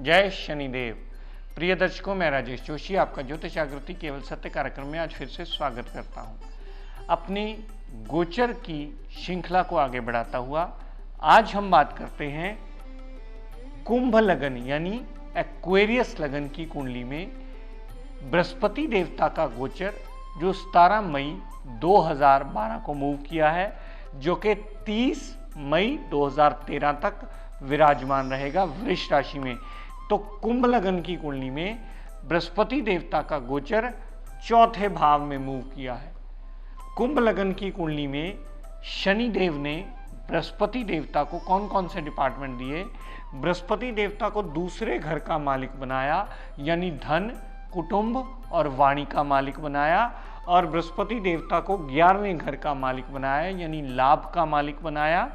जय शनिदेव। प्रिय दर्शकों, मैं राजेश जोशी आपका ज्योतिष जागृति केवल सत्य कार्यक्रम में आज फिर से स्वागत करता हूं। अपनी गोचर की श्रृंखला को आगे बढ़ाता हुआ आज हम बात करते हैं कुंभ लगन यानी एक्वेरियस लगन की कुंडली में बृहस्पति देवता का गोचर जो 17 मई 2012 को मूव किया है, जो कि 30 मई 2013 तक विराजमान रहेगा वृष राशि में। तो कुंभ लगन की कुंडली में बृहस्पति देवता का गोचर चौथे भाव में मूव किया है। कुंभ लगन की कुंडली में शनि देव ने बृहस्पति देवता को कौन कौन से डिपार्टमेंट दिए? बृहस्पति देवता को दूसरे घर का मालिक बनाया, यानी धन, कुटुंब और वाणी का मालिक बनाया, और बृहस्पति देवता को 11वें घर का मालिक बनाया, यानी लाभ का मालिक बनाया,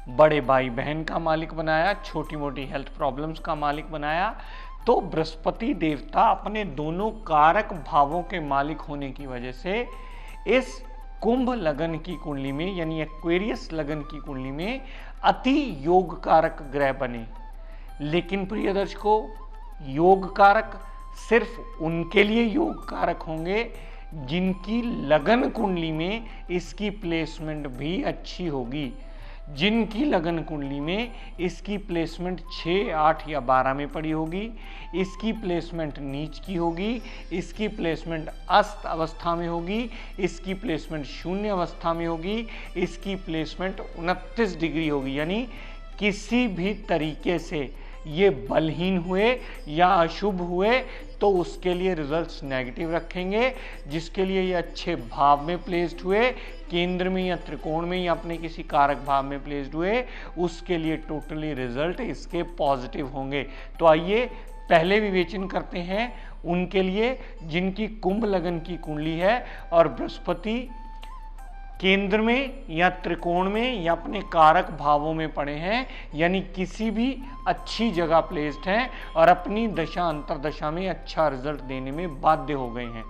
बड़े भाई बहन का मालिक बनाया, छोटी मोटी हेल्थ प्रॉब्लम्स का मालिक बनाया। तो बृहस्पति देवता अपने दोनों कारक भावों के मालिक होने की वजह से इस कुंभ लगन की कुंडली में यानी एक्वेरियस लगन की कुंडली में अति योग कारक ग्रह बने। लेकिन प्रिय दर्शकों, योग कारक सिर्फ उनके लिए योग कारक होंगे जिनकी लगन कुंडली में इसकी प्लेसमेंट भी अच्छी होगी। जिनकी लगन कुंडली में इसकी प्लेसमेंट 6, 8 या 12 में पड़ी होगी, इसकी प्लेसमेंट नीच की होगी, इसकी प्लेसमेंट अस्त अवस्था में होगी, इसकी प्लेसमेंट शून्य अवस्था में होगी, इसकी प्लेसमेंट 29 डिग्री होगी, यानी किसी भी तरीके से ये बलहीन हुए या अशुभ हुए तो उसके लिए रिजल्ट्स नेगेटिव रखेंगे। जिसके लिए ये अच्छे भाव में प्लेस्ड हुए, केंद्र में या त्रिकोण में या अपने किसी कारक भाव में प्लेस्ड हुए, उसके लिए टोटली रिजल्ट इसके पॉजिटिव होंगे। तो आइए पहले विवेचन करते हैं उनके लिए जिनकी कुंभ लगन की कुंडली है और बृहस्पति केंद्र में या त्रिकोण में या अपने कारक भावों में पड़े हैं, यानी किसी भी अच्छी जगह प्लेस्ड हैं और अपनी दशा अंतरदशा में अच्छा रिजल्ट देने में बाध्य हो गए हैं।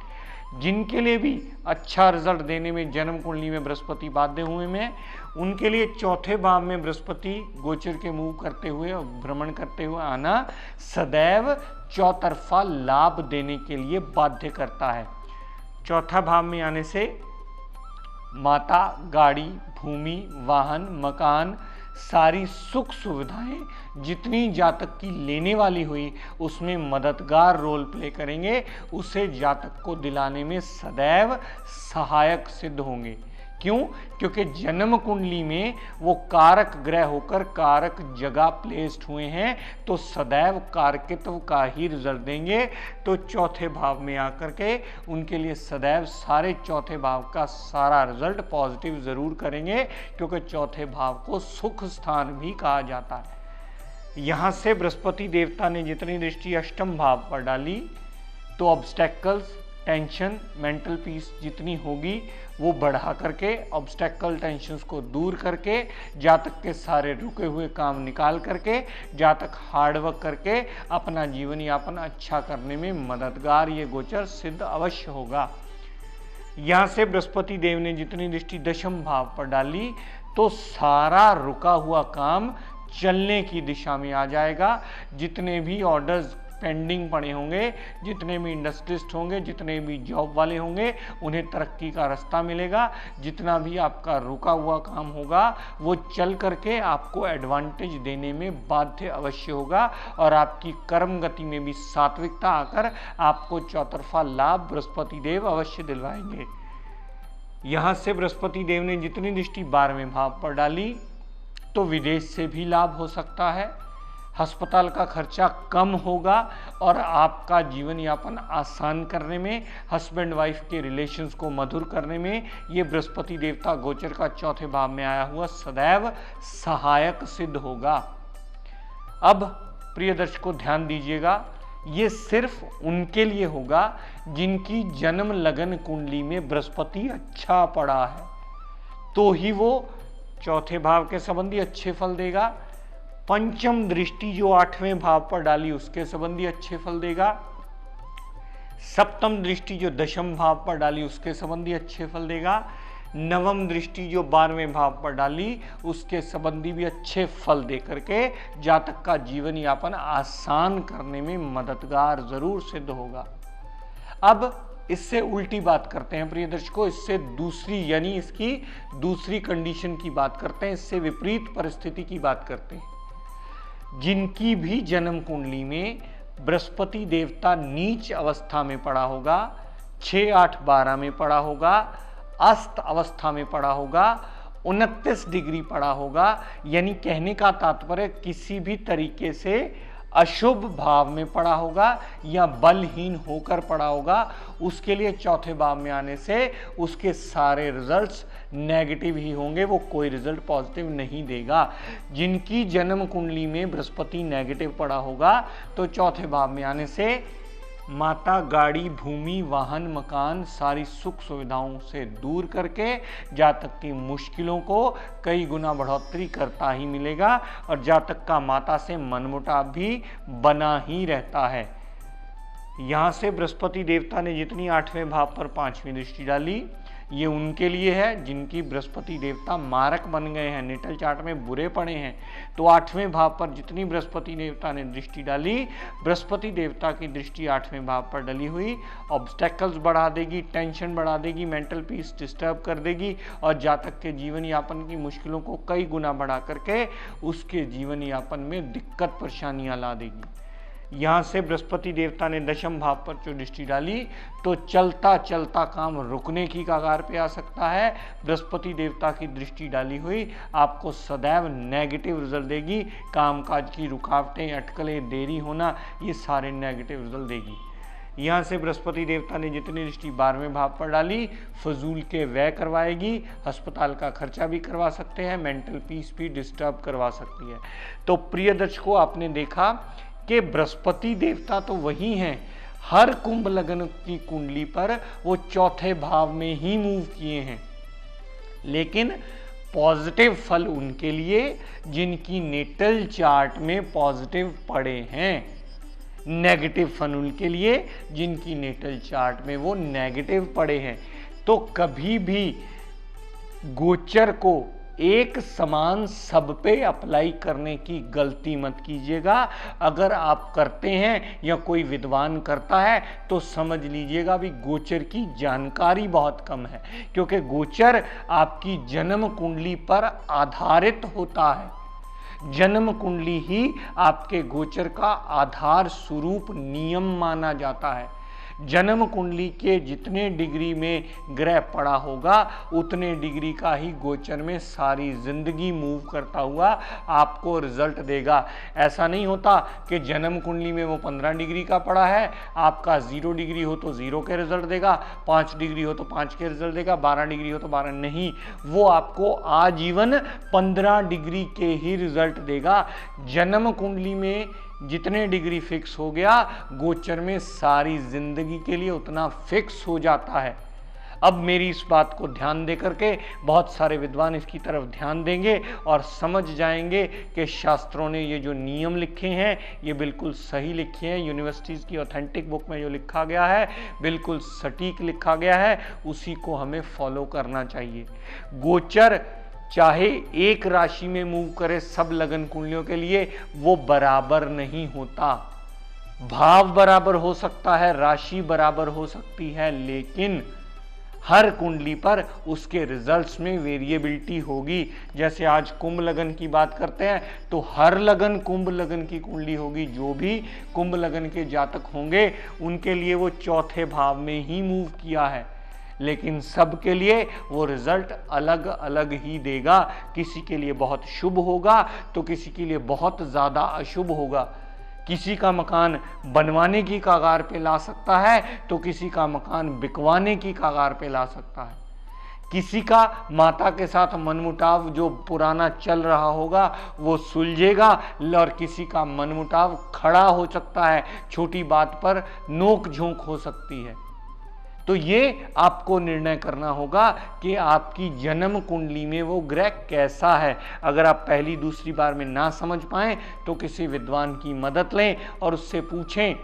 जिनके लिए भी अच्छा रिजल्ट देने में जन्म कुंडली में बृहस्पति बाध्य हुए हैं, उनके लिए चौथे भाव में बृहस्पति गोचर के मूव करते हुए और भ्रमण करते हुए आना सदैव चौतरफा लाभ देने के लिए बाध्य करता है। चौथा भाव में आने से माता, गाड़ी, भूमि, वाहन, मकान, सारी सुख सुविधाएं जितनी जातक की लेने वाली हुई उसमें मददगार रोल प्ले करेंगे, उसे जातक को दिलाने में सदैव सहायक सिद्ध होंगे। क्यों? क्योंकि जन्म कुंडली में वो कारक ग्रह होकर कारक जगह प्लेस्ड हुए हैं, तो सदैव कारकित्व का ही रिजल्ट देंगे। तो चौथे भाव में आकर के उनके लिए सदैव सारे चौथे भाव का सारा रिजल्ट पॉजिटिव जरूर करेंगे, क्योंकि चौथे भाव को सुख स्थान भी कहा जाता है। यहाँ से बृहस्पति देवता ने जितनी दृष्टि अष्टम भाव पर डाली, तो ऑब्स्टेकल्स, टेंशन, मेंटल पीस जितनी होगी वो बढ़ा करके ऑब्स्टेकल टेंशन्स को दूर करके जातक के सारे रुके हुए काम निकाल करके जातक हार्डवर्क करके अपना जीवन यापन अच्छा करने में मददगार ये गोचर सिद्ध अवश्य होगा। यहाँ से बृहस्पति देव ने जितनी दृष्टि दशम भाव पर डाली, तो सारा रुका हुआ काम चलने की दिशा में आ जाएगा। जितने भी ऑर्डर्स पेंडिंग पड़े होंगे, जितने भी इंडस्ट्रिस्ट होंगे, जितने भी जॉब वाले होंगे, उन्हें तरक्की का रास्ता मिलेगा। जितना भी आपका रुका हुआ काम होगा वो चल करके आपको एडवांटेज देने में बाध्य अवश्य होगा और आपकी कर्म गति में भी सात्विकता आकर आपको चौतरफा लाभ बृहस्पति देव अवश्य दिलवाएंगे। यहाँ से बृहस्पति देव ने जितनी दृष्टि 12वें भाव पर डाली, तो विदेश से भी लाभ हो सकता है, अस्पताल का खर्चा कम होगा और आपका जीवन यापन आसान करने में, हस्बैंड वाइफ के रिलेशंस को मधुर करने में ये बृहस्पति देवता गोचर का चौथे भाव में आया हुआ सदैव सहायक सिद्ध होगा। अब प्रिय दर्शकों ध्यान दीजिएगा, ये सिर्फ उनके लिए होगा जिनकी जन्म लगन कुंडली में बृहस्पति अच्छा पड़ा है, तो ही वो चौथे भाव के संबंधी अच्छे फल देगा। पंचम दृष्टि जो 8वें भाव पर डाली उसके संबंधी अच्छे फल देगा। सप्तम दृष्टि जो दशम भाव पर डाली उसके संबंधी अच्छे फल देगा। नवम दृष्टि जो 12वें भाव पर डाली उसके संबंधी भी अच्छे फल दे करके जातक का जीवन यापन आसान करने में मददगार जरूर सिद्ध होगा। अब इससे उल्टी बात करते हैं प्रिय दर्शकों, इससे दूसरी यानी इसकी दूसरी कंडीशन की बात करते हैं, इससे विपरीत परिस्थिति की बात करते हैं। जिनकी भी जन्म कुंडली में बृहस्पति देवता नीच अवस्था में पड़ा होगा, 6, 8, 12 में पड़ा होगा, अस्त अवस्था में पड़ा होगा, 29 डिग्री पड़ा होगा, यानी कहने का तात्पर्य किसी भी तरीके से अशुभ भाव में पड़ा होगा या बलहीन होकर पड़ा होगा, उसके लिए चौथे भाव में आने से उसके सारे रिजल्ट्स नेगेटिव ही होंगे, वो कोई रिजल्ट पॉजिटिव नहीं देगा। जिनकी जन्म कुंडली में बृहस्पति नेगेटिव पड़ा होगा तो चौथे भाव में आने से माता, गाड़ी, भूमि, वाहन, मकान सारी सुख सुविधाओं से दूर करके जातक की मुश्किलों को कई गुना बढ़ोतरी करता ही मिलेगा और जातक का माता से मनमुटाव भी बना ही रहता है। यहाँ से बृहस्पति देवता ने जितनी 8वें भाव पर 5वीं दृष्टि डाली ये उनके लिए है जिनकी बृहस्पति देवता मारक बन गए हैं, नेटल चार्ट में बुरे पड़े हैं। तो 8वें भाव पर जितनी बृहस्पति देवता ने दृष्टि डाली, बृहस्पति देवता की दृष्टि 8वें भाव पर डली हुई ऑब्स्टेकल्स बढ़ा देगी, टेंशन बढ़ा देगी, मेंटल पीस डिस्टर्ब कर देगी और जातक के जीवन यापन की मुश्किलों को कई गुना बढ़ा करके उसके जीवन यापन में दिक्कत परेशानियां ला देगी। यहाँ से बृहस्पति देवता ने 10वें भाव पर जो दृष्टि डाली तो चलता चलता काम रुकने की कगार पे आ सकता है। बृहस्पति देवता की दृष्टि डाली हुई आपको सदैव नेगेटिव रिजल्ट देगी, कामकाज की रुकावटें, अटकलें, देरी होना, ये सारे नेगेटिव रिजल्ट देगी। यहाँ से बृहस्पति देवता ने जितनी दृष्टि 12वें भाव पर डाली फजूल के व्यय करवाएगी, अस्पताल का खर्चा भी करवा सकते हैं, मेंटल पीस भी डिस्टर्ब करवा सकती है। तो प्रिय दर्शकों, आपने देखा कि बृहस्पति देवता तो वही हैं, हर कुंभ लग्न की कुंडली पर वो चौथे भाव में ही मूव किए हैं, लेकिन पॉजिटिव फल उनके लिए जिनकी नेटल चार्ट में पॉजिटिव पड़े हैं, नेगेटिव फल उनके लिए जिनकी नेटल चार्ट में वो नेगेटिव पड़े हैं। तो कभी भी गोचर को एक समान सब पे अप्लाई करने की गलती मत कीजिएगा। अगर आप करते हैं या कोई विद्वान करता है तो समझ लीजिएगा भी गोचर की जानकारी बहुत कम है, क्योंकि गोचर आपकी जन्म कुंडली पर आधारित होता है। जन्म कुंडली ही आपके गोचर का आधार स्वरूप नियम माना जाता है। जन्म कुंडली के जितने डिग्री में ग्रह पड़ा होगा उतने डिग्री का ही गोचर में सारी जिंदगी मूव करता हुआ आपको रिजल्ट देगा। ऐसा नहीं होता कि जन्म कुंडली में वो 15 डिग्री का पड़ा है, आपका 0 डिग्री हो तो 0 के रिजल्ट देगा, 5 डिग्री हो तो 5 के रिजल्ट देगा, 12 डिग्री हो तो 12, नहीं, वो आपको आजीवन 15 डिग्री के ही रिजल्ट देगा। जन्म कुंडली में जितने डिग्री फिक्स हो गया गोचर में सारी जिंदगी के लिए उतना फिक्स हो जाता है। अब मेरी इस बात को ध्यान दे करके बहुत सारे विद्वान इसकी तरफ ध्यान देंगे और समझ जाएंगे कि शास्त्रों ने ये जो नियम लिखे हैं ये बिल्कुल सही लिखे हैं। यूनिवर्सिटीज़ की ऑथेंटिक बुक में जो लिखा गया है बिल्कुल सटीक लिखा गया है, उसी को हमें फॉलो करना चाहिए। गोचर चाहे एक राशि में मूव करे सब लगन कुंडलियों के लिए, वो बराबर नहीं होता। भाव बराबर हो सकता है, राशि बराबर हो सकती है, लेकिन हर कुंडली पर उसके रिजल्ट्स में वेरिएबिलिटी होगी। जैसे आज कुंभ लगन की बात करते हैं तो हर लगन कुंभ लगन की कुंडली होगी। जो भी कुंभ लगन के जातक होंगे उनके लिए वो चौथे भाव में ही मूव किया है, लेकिन सबके लिए वो रिजल्ट अलग अलग ही देगा। किसी के लिए बहुत शुभ होगा तो किसी के लिए बहुत ज़्यादा अशुभ होगा। किसी का मकान बनवाने की कगार पे ला सकता है तो किसी का मकान बिकवाने की कगार पे ला सकता है। किसी का माता के साथ मनमुटाव जो पुराना चल रहा होगा वो सुलझेगा और किसी का मनमुटाव खड़ा हो सकता है, छोटी बात पर नोक झोंक हो सकती है। तो ये आपको निर्णय करना होगा कि आपकी जन्म कुंडली में वो ग्रह कैसा है। अगर आप पहली दूसरी बार में ना समझ पाएं तो किसी विद्वान की मदद लें और उससे पूछें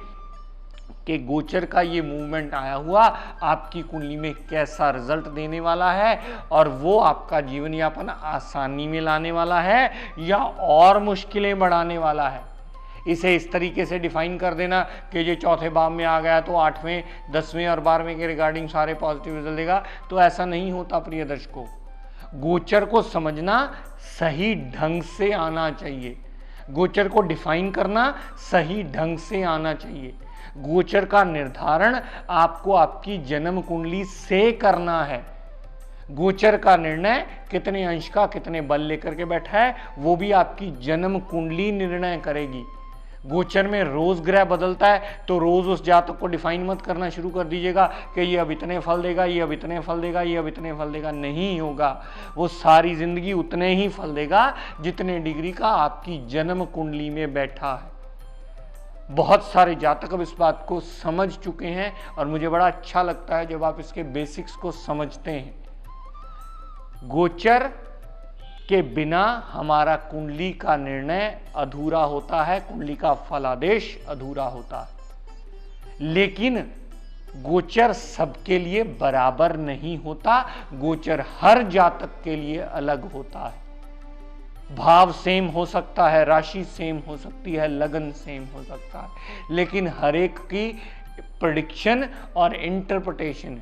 कि गोचर का ये मूवमेंट आया हुआ आपकी कुंडली में कैसा रिजल्ट देने वाला है और वो आपका जीवन यापन आसानी में लाने वाला है या और मुश्किलें बढ़ाने वाला है। इसे इस तरीके से डिफाइन कर देना कि ये चौथे भाव में आ गया तो 8वें 10वें और 12वें के रिगार्डिंग सारे पॉजिटिव रिजल्ट देगा, तो ऐसा नहीं होता प्रिय दर्शकों। गोचर को समझना सही ढंग से आना चाहिए, गोचर को डिफाइन करना सही ढंग से आना चाहिए। गोचर का निर्धारण आपको आपकी जन्म कुंडली से करना है। गोचर का निर्णय कितने अंश का कितने बल लेकर के बैठा है वो भी आपकी जन्म कुंडली निर्णय करेगी। गोचर में रोज ग्रह बदलता है तो रोज उस जातक को डिफाइन मत करना शुरू कर दीजिएगा कि ये अब इतने फल देगा, ये अब इतने फल देगा, ये अब इतने फल देगा। नहीं होगा, वो सारी जिंदगी उतने ही फल देगा जितने डिग्री का आपकी जन्म कुंडली में बैठा है। बहुत सारे जातक अब इस बात को समझ चुके हैं और मुझे बड़ा अच्छा लगता है जब आप इसके बेसिक्स को समझते हैं। गोचर के बिना हमारा कुंडली का निर्णय अधूरा होता है, कुंडली का फलादेश अधूरा होता है। लेकिन गोचर सबके लिए बराबर नहीं होता, गोचर हर जातक के लिए अलग होता है। भाव सेम हो सकता है, राशि सेम हो सकती है, लगन सेम हो सकता है, लेकिन हर एक की प्रेडिक्शन और इंटरप्रिटेशन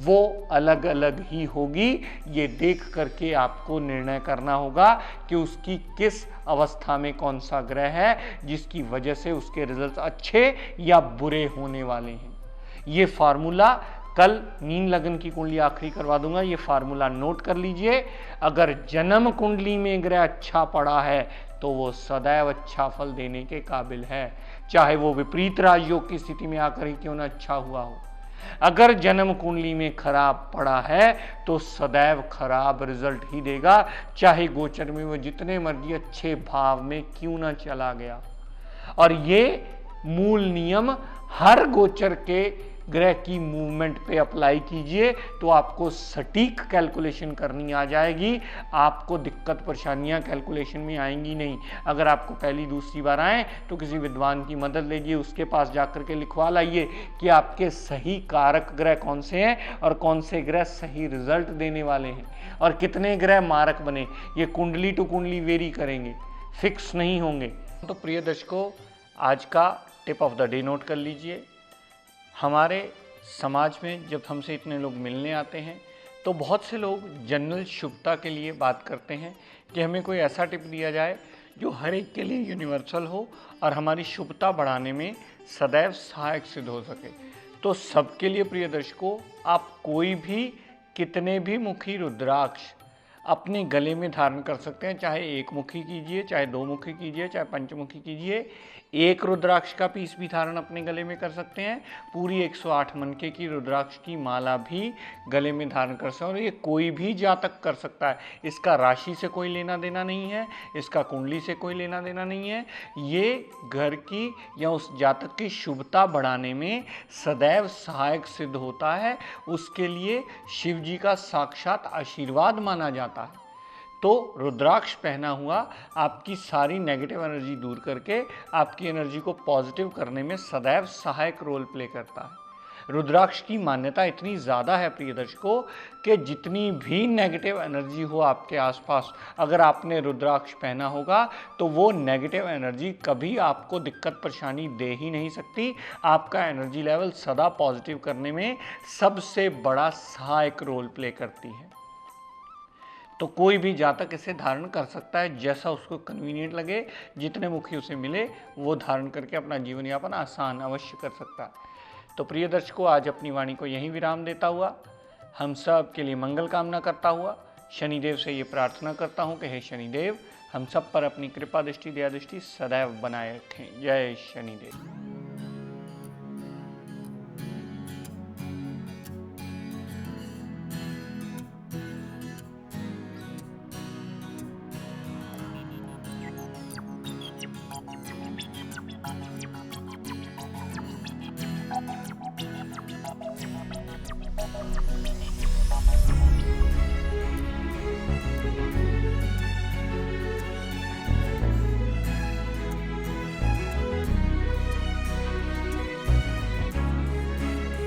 वो अलग अलग ही होगी। ये देख करके आपको निर्णय करना होगा कि उसकी किस अवस्था में कौन सा ग्रह है जिसकी वजह से उसके रिजल्ट अच्छे या बुरे होने वाले हैं। ये फार्मूला कल मीन लगन की कुंडली आखिरी करवा दूंगा, ये फार्मूला नोट कर लीजिए। अगर जन्म कुंडली में ग्रह अच्छा पड़ा है तो वो सदैव अच्छा फल देने के काबिल है, चाहे वो विपरीत राजयोग की स्थिति में आकर ही क्यों ना अच्छा हुआ हो। अगर जन्म कुंडली में खराब पड़ा है तो सदैव खराब रिजल्ट ही देगा, चाहे गोचर में वो जितने मर्जी अच्छे भाव में क्यों ना चला गया। और ये मूल नियम हर गोचर के ग्रह की मूवमेंट पे अप्लाई कीजिए तो आपको सटीक कैलकुलेशन करनी आ जाएगी। आपको दिक्कत परेशानियां कैलकुलेशन में आएंगी नहीं। अगर आपको पहली दूसरी बार आए तो किसी विद्वान की मदद लीजिए, उसके पास जाकर के लिखवा लाइए कि आपके सही कारक ग्रह कौन से हैं और कौन से ग्रह सही रिजल्ट देने वाले हैं और कितने ग्रह मारक बने। ये कुंडली टू कुंडली वेरी करेंगे, फिक्स नहीं होंगे। तो प्रिय दर्शकों, आज का tip of the day note कर लीजिए। हमारे समाज में जब हमसे इतने लोग मिलने आते हैं तो बहुत से लोग जनरल शुभता के लिए बात करते हैं कि हमें कोई ऐसा टिप दिया जाए जो हर एक के लिए यूनिवर्सल हो और हमारी शुभता बढ़ाने में सदैव सहायक सिद्ध हो सके। तो सबके लिए प्रिय दर्शकों, आप कोई भी कितने भी मुखी रुद्राक्ष अपने गले में धारण कर सकते हैं, चाहे एक मुखी कीजिए, चाहे दो मुखी कीजिए, चाहे पंचमुखी कीजिए। एक रुद्राक्ष का पीस भी धारण अपने गले में कर सकते हैं। पूरी 108 मनके की रुद्राक्ष की माला भी गले में धारण कर सकते हैं और ये कोई भी जातक कर सकता है। इसका राशि से कोई लेना देना नहीं है, इसका कुंडली से कोई लेना देना नहीं है। ये घर की या उस जातक की शुभता बढ़ाने में सदैव सहायक सिद्ध होता है। उसके लिए शिव जी का साक्षात आशीर्वाद माना जाता है। तो रुद्राक्ष पहना हुआ आपकी सारी नेगेटिव एनर्जी दूर करके आपकी एनर्जी को पॉजिटिव करने में सदैव सहायक रोल प्ले करता है। रुद्राक्ष की मान्यता इतनी ज़्यादा है प्रिय दर्शकों कि जितनी भी नेगेटिव एनर्जी हो आपके आसपास, अगर आपने रुद्राक्ष पहना होगा तो वो नेगेटिव एनर्जी कभी आपको दिक्कत परेशानी दे ही नहीं सकती। आपका एनर्जी लेवल सदा पॉजिटिव करने में सबसे बड़ा सहायक रोल प्ले करती है। तो कोई भी जातक इसे धारण कर सकता है, जैसा उसको कन्वीनियंट लगे, जितने मुखी उसे मिले वो धारण करके अपना जीवन यापन आसान अवश्य कर सकता है। तो प्रिय दर्शकों, आज अपनी वाणी को यहीं विराम देता हुआ हम सब के लिए मंगल कामना करता हुआ शनिदेव से ये प्रार्थना करता हूँ कि हे शनिदेव, हम सब पर अपनी कृपा दृष्टि दया दृष्टि सदैव बनाए रखें। जय शनिदेव।